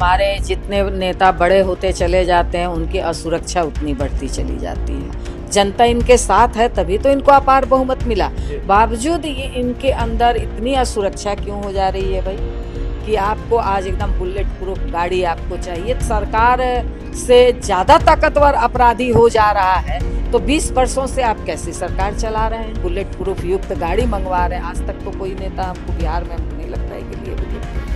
हमारे जितने नेता बड़े होते चले जाते हैं उनकी असुरक्षा उतनी बढ़ती चली जाती है। जनता इनके साथ है तभी तो इनको अपार बहुमत मिला, बावजूद ये इनके अंदर इतनी असुरक्षा क्यों हो जा रही है भाई कि आपको आज एकदम बुलेट प्रूफ गाड़ी आपको चाहिए। सरकार से ज़्यादा ताकतवर अपराधी हो जा रहा है तो 20 वर्षों से आप कैसी सरकार चला रहे हैं? बुलेट प्रूफ युक्त गाड़ी मंगवा रहे हैं। आज तक तो कोई नेता हमको बिहार में हमको नहीं लगता है कि लिए बुलेट प्रूफ।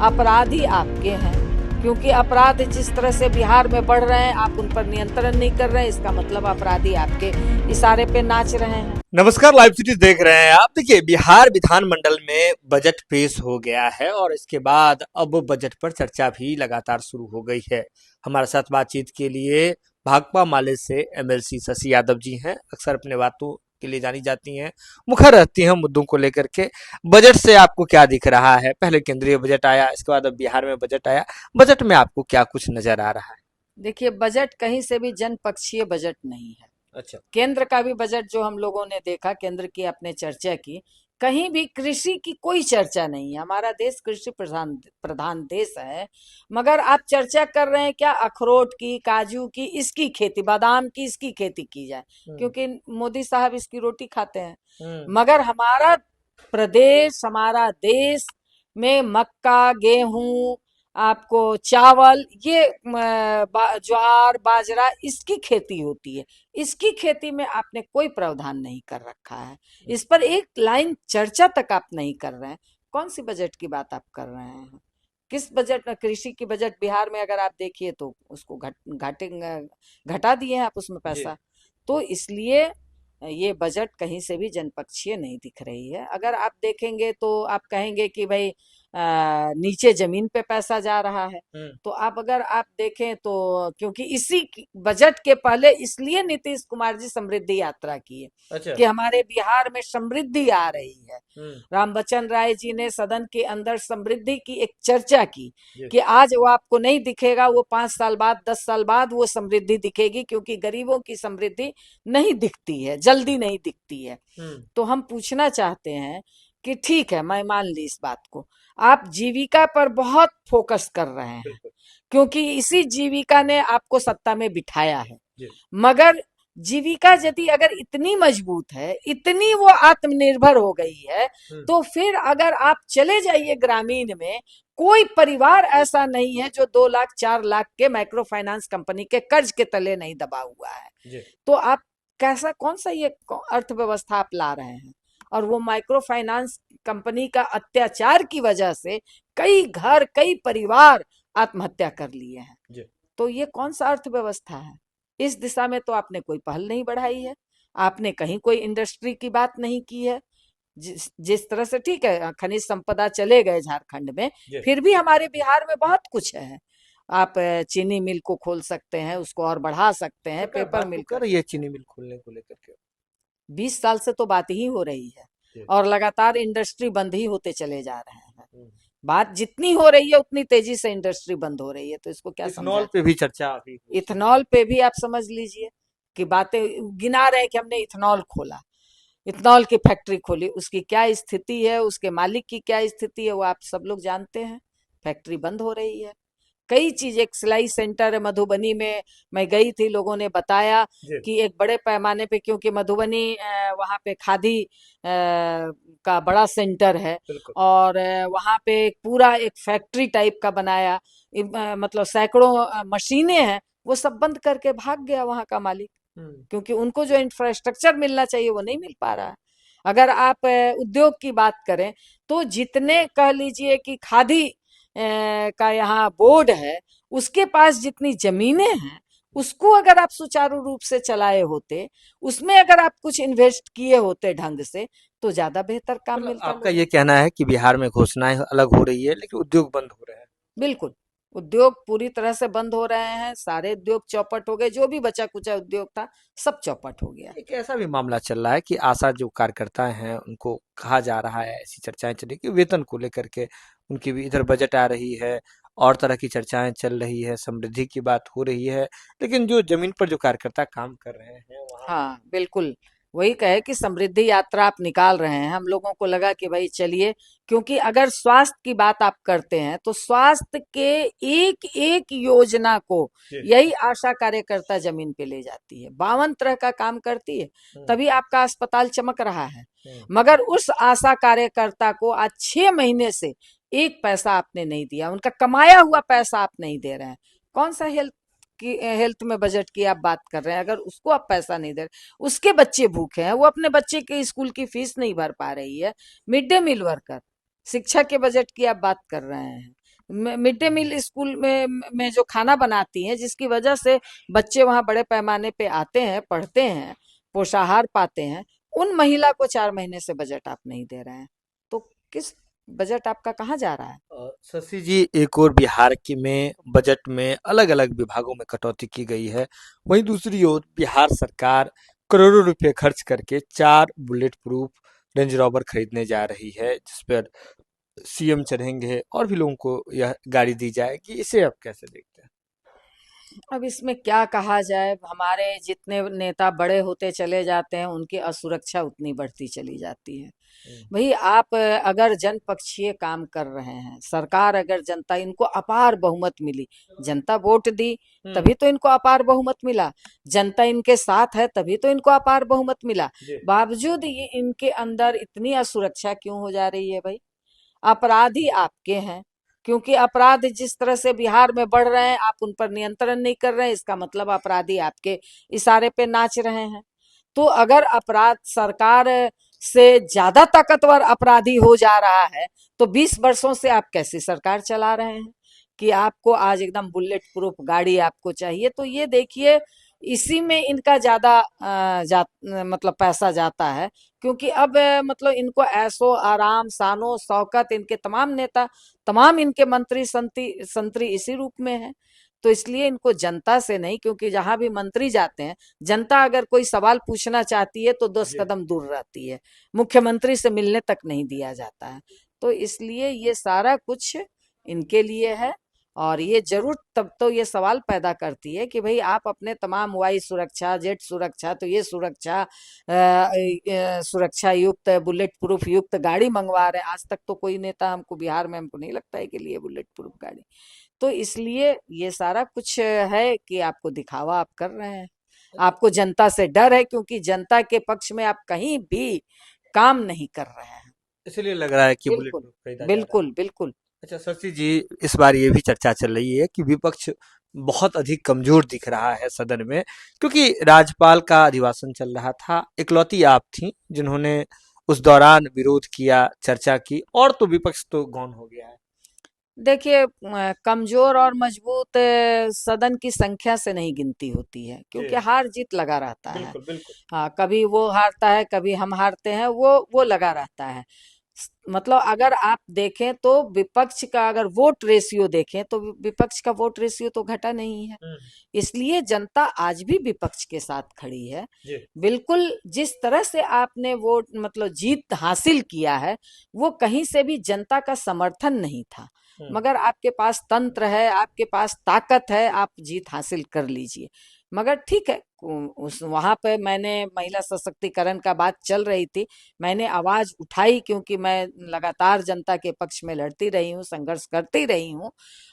अपराधी आपके हैं, क्योंकि अपराध जिस तरह से बिहार में बढ़ रहे हैं आप उन पर नियंत्रण नहीं कर रहे हैं, इसका मतलब अपराधी आपके इशारे पे नाच रहे हैं। नमस्कार, लाइव सिटीज देख रहे हैं आप। देखिए, बिहार विधानमंडल में बजट पेश हो गया है और इसके बाद अब बजट पर चर्चा भी लगातार शुरू हो गई है। हमारे साथ बातचीत के लिए भाकपा माले से एमएलसी शशि यादव जी हैं। अक्सर अपने बातों के लिए जानी जाती हैं, मुखर रहती हैं मुद्दों को लेकर के। बजट से आपको क्या दिख रहा है? पहले केंद्रीय बजट आया, इसके बाद अब बिहार में बजट आया। बजट में आपको क्या कुछ नजर आ रहा है? देखिए, बजट कहीं से भी जनपक्षीय बजट नहीं है। अच्छा। केंद्र का भी बजट जो हम लोगों ने देखा, केंद्र की आपने चर्चा की, कहीं भी कृषि की कोई चर्चा नहीं है। हमारा देश कृषि प्रधान प्रधान देश है, मगर आप चर्चा कर रहे हैं क्या अखरोट की, काजू की, इसकी खेती, बादाम की, इसकी खेती की जाए, क्योंकि मोदी साहब इसकी रोटी खाते हैं। मगर हमारा प्रदेश, हमारा देश में मक्का, गेहूं, आपको चावल, ये ज्वार, बाजरा, इसकी खेती होती है। इसकी खेती में आपने कोई प्रावधान नहीं कर रखा है। इस पर एक लाइन चर्चा तक आप नहीं कर रहे हैं। कौन सी बजट की बात आप कर रहे हैं? किस बजट में? कृषि की बजट बिहार में अगर आप देखिए तो उसको घटा दिए हैं आप उसमें पैसा। तो इसलिए ये बजट कहीं से भी जनपक्षीय नहीं दिख रही है। अगर आप देखेंगे तो आप कहेंगे कि भाई नीचे जमीन पे पैसा जा रहा है। तो आप अगर आप देखें तो क्योंकि इसी बजट के पहले इसलिए नीतीश कुमार जी समृद्धि यात्रा की है। अच्छा। कि हमारे बिहार में समृद्धि आ रही है। रामबच्चन राय जी ने सदन के अंदर समृद्धि की एक चर्चा की कि आज वो आपको नहीं दिखेगा, वो 5 साल बाद, 10 साल बाद वो समृद्धि दिखेगी, क्योंकि गरीबों की समृद्धि नहीं दिखती है, जल्दी नहीं दिखती है। तो हम पूछना चाहते हैं कि ठीक है, मैं मान ली इस बात को, आप जीविका पर बहुत फोकस कर रहे हैं, क्योंकि इसी जीविका ने आपको सत्ता में बिठाया है। मगर जीविका यदि अगर इतनी मजबूत है, इतनी वो आत्मनिर्भर हो गई है, तो फिर अगर आप चले जाइए ग्रामीण में, कोई परिवार ऐसा नहीं है जो 2 लाख 4 लाख के माइक्रो फाइनेंस कंपनी के कर्ज के तले नहीं दबा हुआ है। तो आप कैसा, कौन सा ये अर्थव्यवस्था आप ला रहे हैं? और वो माइक्रो फाइनेंस कंपनी का अत्याचार की वजह से कई घर, कई परिवार आत्महत्या कर लिए हैं। तो ये कौन सा अर्थव्यवस्था है? इस दिशा में तो आपने कोई पहल नहीं बढ़ाई है। आपने कहीं कोई इंडस्ट्री की बात नहीं की है। जिस तरह से, ठीक है, खनिज संपदा चले गए झारखंड में, फिर भी हमारे बिहार में बहुत कुछ है। आप चीनी मिल को खोल सकते हैं, उसको और बढ़ा सकते हैं, पेपर मिल कर ये चीनी मिल खोलने को लेकर के 20 साल से तो बात ही हो रही है और लगातार इंडस्ट्री बंद ही होते चले जा रहे हैं। बात जितनी हो रही है उतनी तेजी से इंडस्ट्री बंद हो रही है। तो इसको क्या समझा? इथेनॉल पे भी चर्चा अभी, इथेनॉल पे भी आप समझ लीजिए कि बातें गिना रहे हैं कि हमने इथेनॉल खोला, इथेनॉल की फैक्ट्री खोली, उसकी क्या स्थिति है, उसके मालिक की क्या स्थिति है, वो आप सब लोग जानते हैं। फैक्ट्री बंद हो रही है। कई चीज, एक सिलाई सेंटर है मधुबनी में, मैं गई थी, लोगों ने बताया कि एक बड़े पैमाने पे, क्योंकि मधुबनी वहाँ पे खादी का बड़ा सेंटर है और वहाँ पे पूरा एक फैक्ट्री टाइप का बनाया, मतलब सैकड़ों मशीनें हैं, वो सब बंद करके भाग गया वहाँ का मालिक, क्योंकि उनको जो इंफ्रास्ट्रक्चर मिलना चाहिए वो नहीं मिल पा रहा है। अगर आप उद्योग की बात करें तो जितने कह लीजिए कि खादी का यहाँ बोर्ड है, उसके पास जितनी जमीनें हैं, उसको अगर आप सुचारू रूप से चलाए होते, उसमें अगर आप कुछ इन्वेस्ट किए होते ढंग से, तो ज्यादा बेहतर काम मिलता। आपका ये कहना है कि बिहार में घोषणाएं अलग हो रही है लेकिन उद्योग बंद हो रहे हैं? बिल्कुल, उद्योग पूरी तरह से बंद हो रहे हैं। सारे उद्योग चौपट हो गए, जो भी बचा कुचा उद्योग था सब चौपट हो गया। एक ऐसा भी मामला चल रहा है कि आशा जो कार्यकर्ता हैं उनको कहा जा रहा है, ऐसी चर्चाएं चली कि वेतन को लेकर के उनकी भी इधर बजट आ रही है और तरह की चर्चाएं चल रही है, समृद्धि की बात हो रही है, लेकिन जो जमीन पर जो कार्यकर्ता काम कर रहे हैं वहाँ। हाँ बिल्कुल, वही कहे कि समृद्धि यात्रा आप निकाल रहे हैं, हम लोगों को लगा कि भाई चलिए, क्योंकि अगर स्वास्थ्य की बात आप करते हैं तो स्वास्थ्य के एक एक योजना को जी। यही आशा कार्यकर्ता जमीन पे ले जाती है, 52 तरह का काम करती है, तभी आपका अस्पताल चमक रहा है। मगर उस आशा कार्यकर्ता को आज 6 महीने से एक पैसा आपने नहीं दिया, उनका कमाया हुआ पैसा आप नहीं दे रहे हैं। कौन सा हेल्थ में बजट की आप बात कर रहे हैं? अगर उसको आप पैसा नहीं दे रहे, उसके बच्चे भूखे हैं, वो अपने बच्चे के स्कूल की फीस नहीं भर पा रही है, मिड डे मील वर्कर, शिक्षा के बजट की आप बात कर रहे हैं, मिड डे मील स्कूल में जो खाना बनाती हैं, जिसकी वजह से बच्चे वहां बड़े पैमाने पे आते हैं, पढ़ते हैं, पोषाहार पाते हैं, उन महिला को 4 महीने से बजट आप नहीं दे रहे हैं। तो किस बजट आपका कहाँ जा रहा है? शशि जी, एक और बिहार के में बजट में अलग अलग विभागों में कटौती की गई है। वहीं दूसरी ओर बिहार सरकार करोड़ों रुपए खर्च करके 4 बुलेट प्रूफ रेंज रोवर खरीदने जा रही है, जिस पर सीएम चढ़ेंगे और भी लोगों को यह गाड़ी दी जाएगी। इसे आप कैसे देखते हैं? अब इसमें क्या कहा जाए, हमारे जितने नेता बड़े होते चले जाते हैं, उनकी असुरक्षा उतनी बढ़ती चली जाती है। भाई आप अगर जनपक्षीय काम कर रहे हैं, सरकार अगर जनता, इनको अपार बहुमत मिली, जनता वोट दी तभी तो इनको अपार बहुमत मिला, जनता इनके साथ है तभी तो इनको अपार बहुमत मिला, बावजूद ये इनके अंदर इतनी असुरक्षा क्यों हो जा रही है भाई? अपराधी आपके हैं, क्योंकि अपराध जिस तरह से बिहार में बढ़ रहे हैं, आप उन पर नियंत्रण नहीं कर रहे हैं, इसका मतलब अपराधी आपके इशारे पे नाच रहे हैं। तो अगर अपराध सरकार से ज्यादा ताकतवर अपराधी हो जा रहा है, तो 20 वर्षों से आप कैसी सरकार चला रहे हैं कि आपको आज एकदम बुलेट प्रूफ गाड़ी आपको चाहिए? तो ये देखिए, इसी में इनका ज्यादा मतलब पैसा जाता है, क्योंकि अब मतलब इनको ऐसो आराम शानो शौकत, इनके तमाम नेता, तमाम इनके मंत्री संतरी इसी रूप में है। तो इसलिए इनको जनता से नहीं, क्योंकि जहां भी मंत्री जाते हैं, जनता अगर कोई सवाल पूछना चाहती है तो 10 कदम दूर रहती है, मुख्यमंत्री से मिलने तक नहीं दिया जाता है। तो इसलिए ये सारा कुछ इनके लिए है। और ये जरूर तब तो ये सवाल पैदा करती है कि भाई आप अपने तमाम वायु सुरक्षा, जेट सुरक्षा, तो ये सुरक्षा सुरक्षा युक्त, बुलेट प्रूफ युक्त गाड़ी मंगवा रहे हैं। आज तक तो कोई नेता हमको बिहार में, हमको नहीं लगता है कि लिए बुलेट प्रूफ गाड़ी। तो इसलिए ये सारा कुछ है कि आपको दिखावा आप कर रहे हैं, आपको जनता से डर है, क्योंकि जनता के पक्ष में आप कहीं भी काम नहीं कर रहे हैं। इसलिए लग रहा है कि बुलेट बिल्कुल, प्रूफ खरीदा जा रहा है। बिल्कुल, बिल्कुल। अच्छा शशि जी, इस बार ये भी चर्चा चल रही है कि विपक्ष बहुत अधिक कमजोर दिख रहा है सदन में, क्योंकि राज्यपाल का अभिभाषण चल रहा था, इकलौती आप थी जिन्होंने उस दौरान विरोध किया, चर्चा की, और तो विपक्ष तो गौन हो गया है। देखिए, कमजोर और मजबूत सदन की संख्या से नहीं गिनती होती है, क्योंकि जी, हार जीत लगा रहता है। बिल्कुल बिल्कुल। हाँ, कभी वो हारता है, कभी हम हारते हैं, वो लगा रहता है। मतलब अगर आप देखें तो विपक्ष का अगर वोट रेशियो देखें तो विपक्ष का वोट रेशियो तो घटा नहीं है। इसलिए जनता आज भी विपक्ष के साथ खड़ी है। जी। बिल्कुल, जिस तरह से आपने वोट मतलब जीत हासिल किया है, वो कहीं से भी जनता का समर्थन नहीं था, मगर आपके पास तंत्र है, आपके पास ताकत है, आप जीत हासिल कर लीजिए। मगर ठीक है, उस वहां पे मैंने महिला सशक्तिकरण का बात चल रही थी, मैंने आवाज उठाई, क्योंकि मैं लगातार जनता के पक्ष में लड़ती रही हूँ, संघर्ष करती रही हूँ,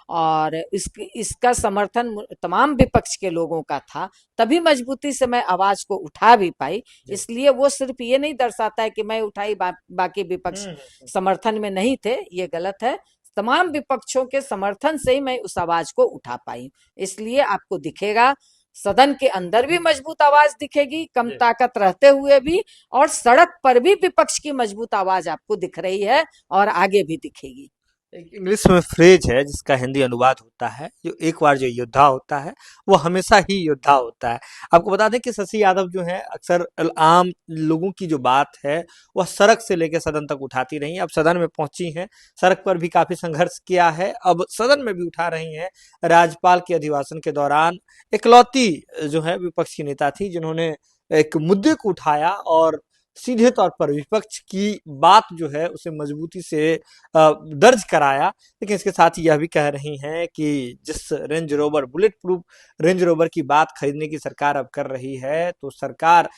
और इसका समर्थन तमाम विपक्ष के लोगों का था, तभी मजबूती से मैं आवाज को उठा भी पाई। इसलिए वो सिर्फ ये नहीं दर्शाता है कि मैं उठाई, बाकी विपक्ष समर्थन में नहीं थे, ये गलत है। तमाम विपक्षों के समर्थन से ही मैं उस आवाज को उठा पाई। इसलिए आपको दिखेगा सदन के अंदर भी मजबूत आवाज दिखेगी, कम ताकत रहते हुए भी, और सड़क पर भी विपक्ष की मजबूत आवाज आपको दिख रही है और आगे भी दिखेगी। एक इंग्लिश में फ्रेज है जिसका हिंदी अनुवाद होता है, जो एक बार जो योद्धा होता है वो हमेशा ही योद्धा होता है। आपको बता दें कि शशि यादव जो है अक्सर आम लोगों की जो बात है वह सड़क से लेकर सदन तक उठाती रही, अब सदन में पहुंची हैं, सड़क पर भी काफी संघर्ष किया है, अब सदन में भी उठा रही हैं। राज्यपाल के अभिभाषण के दौरान इकलौती जो है विपक्ष की नेता थी जिन्होंने एक मुद्दे को उठाया और सीधे तौर पर विपक्ष की बात जो है उसे मजबूती से दर्ज कराया। लेकिन इसके साथ ही यह भी कह रही हैं कि जिस range rover bullet proof range rover की बात खरीदने की सरकार अब कर रही है, तो सरकार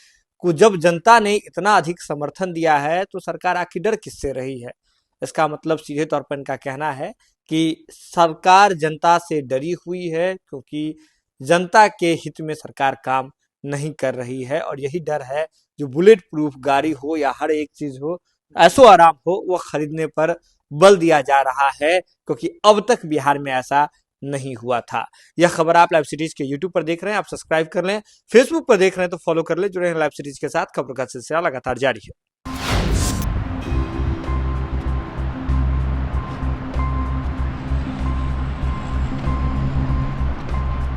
को जब जनता ने इतना अधिक समर्थन दिया है तो सरकार आखिर डर किससे रही है। इसका मतलब सीधे तौर पर इनका कहना है कि सरकार जनता से डरी हुई है, क्योंकि जनता के हित में सरकार काम नहीं कर रही है। और यही डर है जो बुलेट प्रूफ गाड़ी हो या हर एक चीज हो, ऐसो आराम हो, वो खरीदने पर बल दिया जा रहा है, क्योंकि अब तक बिहार में ऐसा नहीं हुआ था। यह खबर आप लाइव सिटीज के यूट्यूब पर देख रहे हैं, आप सब्सक्राइब कर लें। फेसबुक पर देख रहे हैं तो फॉलो कर लें। जुड़े हैं लाइव सिटीज के साथ, खबर का सिलसिला लगातार जारी है।